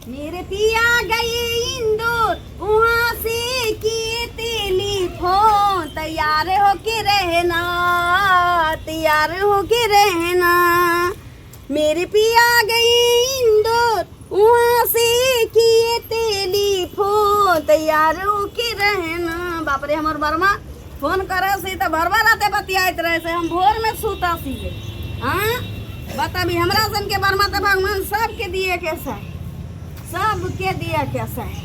मेरे पिया गए इंदौर, वहाँ से किए टेलीफोन। तैयार होके रहना, तैयार होके रहना। मेरे पिया गए इंदौर, वहाँ से किए टेलीफोन। तैयार होके रहना। बाप रे, हमर बर्मा फोन करे से तो भरवा राते बतियात रहे से हम भोर में सूता सीखे। हाँ बताबी, हमरा सन के बर्मा तो भगवान सबके दिए कैसा है, सबके दिया कैसा है।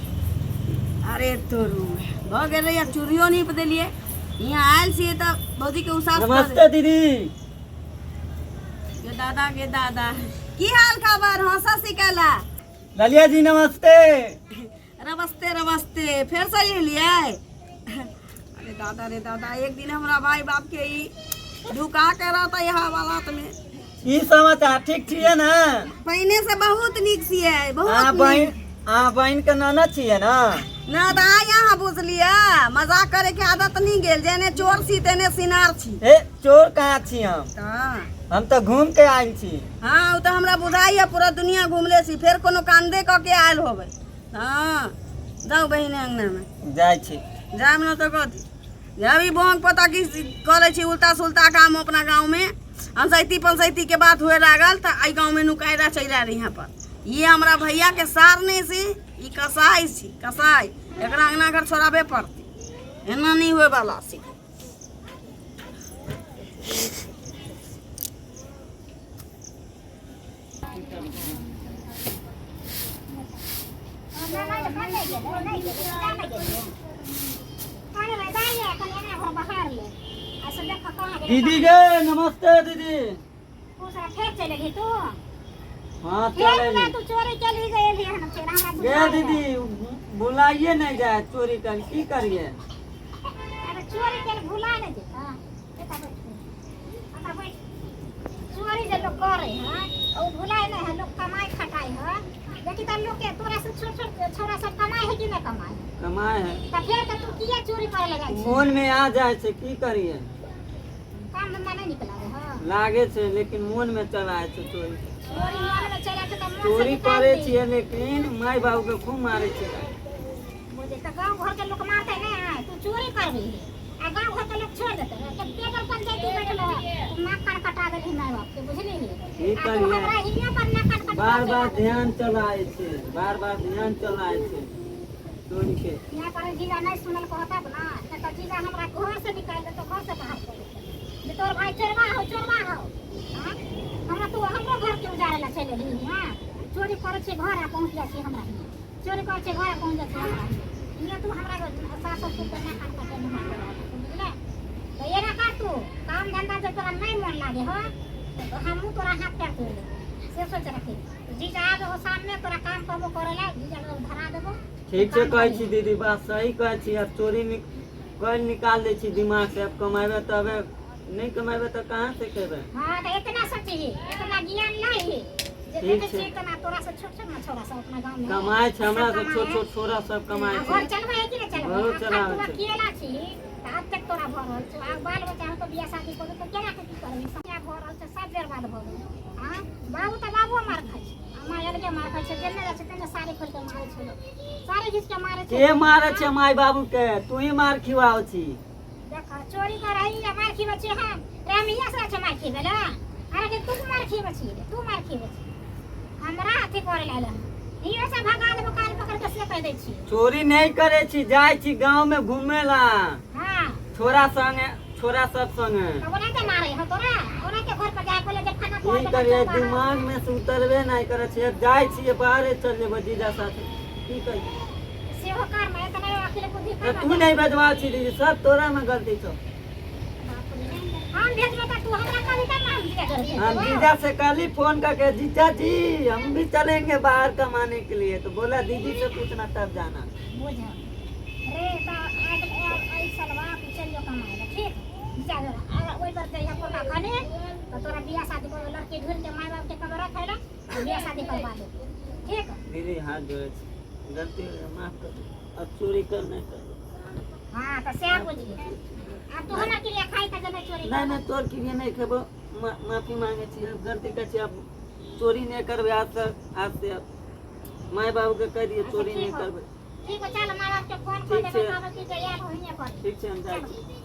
अरे तोरू भ गए या चूड़ियो नहीं बदलिए। यहाँ आयल सी तो बौदी के उसास। नमस्ते दीदी। के दादा की हाल खबर हंसा सिकला। ललिया जी नमस्ते। नमस्ते नमस्ते, फिर से ले लिए। अरे दादा एक दिन हमारा भाई बाप के ही ढुका के रहा था यहाँ वाला में। ई समाचार ठीक छिए ना? पहले से बहुत निक सी है, बहुत बहन के नाना छिए ना? ना दा यहाँ बुझलिया, मजाक करे के आदत नहीं गेल। जेने चोर सी तेने सिनार छी। ए चोर कहाँ छी हम? हाँ हम तो घूम के आयल छी। हाँ, वो तो हमरा बुझाई है, पूरा दुनिया घूमले छी। फिर कोनो कांदे क के आयल होबे। हाँ जाओ बहिने अंगना में जाय छी। जाम न तो कथी अभी बोंग पता की करे छी उल्टा सुल्टा काम अपना गांव में। हम सैती पंचायती के बात हुए लागल तो आई गांव में नुकायदा चल रही यहाँ पर। ये हमरा भैया के सारने से ई कसाई छी, कसाई एकरा अंगना घर छोड़ाबे पड़ती, एना नहीं हुए वाला सी। दीदी गे नमस्ते दीदी। हाँ चले तू चोरी चली गई है ना, तेरा हाथ गे दीदी बुलाइए नहीं जाए चोरी कर की करिए। अरे चोरी के भुला नहीं देता। चोरी जो लोग करे हैं वो भुलाए नहीं है, लोग कमाई खटाई है। लेकिन तो लोग के तोरा से छोट छोरा सब कमाए है कि नहीं कमाए? कमाए है तो फिर तो तू किया चोरी करे लगा छी? मन में आ जाए से की करिए। काम धंधा नहीं निकला है। हां लागे से लेकिन मन में चलाए से चोरी। चोरी मन में चला तो मन चोरी करे छिए लेकिन माय बाबू के खूब मारे छिए। मुझे तो गांव घर के लोग मारते नहीं है, तू चोरी कर रही है। आ गांव घर के लोग छोड़ देते हैं। जब पेपर पंचायती बैठल है तू नाक कान कटा देली माय बाप के, बुझली है? की करिए हमरा हिया पर नाक कान कटा बार ध्यान चलाए छे, बार ध्यान चलाए छे चोरी के। यहाँ पर जीजा नहीं सुनल कहता ना, नहीं तो जीजा हमरा घर से निकाल दे तो घर से बाहर कर दे। जे तोर भाई चोरवा हो हां हमरा तू हमरो घर के उजारे ला चले ली। हां चोरी करे छे घर आ पहुंच जाय छे हमरा, चोरी करे छे घर पहुंच जाय छे हमरा। ये तू हमरा सास ससुर के ना कान काटे ना बुझले? तो ये ना कर तू काम धंधा जो तोरा नहीं मन लागे हो तो हमहू तोरा हाथ पैर तोड़ दे से सोच रखी। जीजा आबे हो सामने तोरा काम करबो करेला, जीजा को धरा देबो। ठीक से कहै छी दीदी, बात सही कहै छी। अब चोरी कोई निकाल दे छी दिमाग से। अब कमाबे तबे, नहीं कमाबे तो कहां से खेबे? हां तो इतना सोची है, इतना ज्ञान नहीं है जे देखै छी तना तोरा से छोट छोट छोरा सब अपना गांव में कमाए छ। हमरा से छोट छोट छोरा सब कमाए छ। घर चलबे है कि नहीं चलबे? बहुत चलावे तू छै। अकेला छी त अब तक तोरा भरल छ। आ बाल बच्चा को बियाह शादी करू तो केना के की करबी? सब भरल छ, सब बर्बाद भ गेल। हां बाबू त बाबू मार खाइ छ, अम्मा अलगे मार खाइ छ। जेने जा छ तेने सारे खोल के मारे छ, सारे घिस के मारे छ। के मारे छ माय बाबू के? तू ही मार खिवाओ छी। देखा चोरी कर रही है, मार खिबे छ। हम रामिया से छ मार खिबे ला। अरे तू मार खिबे छी, तू मार खिबे छी। हमरा अथी करे लाला हियो से भगा देबो, कान पकड़ के से कह दै छी। चोरी नहीं करे छी, जाय छी गांव में घूमे ला। हां छोरा संगे, छोरा सब संगे। तो ओना के मारे हो तोरा, ओना के घर पर जाय बोले जे खाना खा की करिए दिमाग में से उतरबे नहीं करे छी। जाय छी बाहर चल जेबो जीजा साथे, की करिए? सेहो कर में इतना अकेले बुद्धि तो कर। तू नहीं बजवा छी दीदी, सब तोरा में गलती छ। हम भेजबे त तू हमरा कभी का नाम दिया कर। हम जीजा से कल ही फोन करके, जीजा जी हम भी चलेंगे बाहर कमाने के लिए। तो बोला दीदी से पूछना तब जाना। बुझ रे त आई सलवा चल जो कमाएगा, ठीक? जा जरा ओई पर जइया पोटा खाने तो तोरा बियाह शादी कर लड़की ढूंढ के माय बाप के कबर रखेला और बियाह शादी करवा दे, ठीक? दीदी हाथ जोड़े छी, गलती हो गई माफ कर दो। अब चोरी कर नहीं कर। हां तो से बुझिए अब तू हमरा के लिए खाई त जने चोरी नहीं तोर के लिए नहीं खेबो, माफी मांगे छी। अब गलती कर छी, अब चोरी नहीं करबे आज से। अब माय बाबू के कह दिए चोरी अच्छा, नहीं ठीक हो। करबे। ठीक है चल माँ बाप के फोन कर ठीक देबे छै। कहबे कि जे याद होइए कर ठीक छै हम जाइ छी।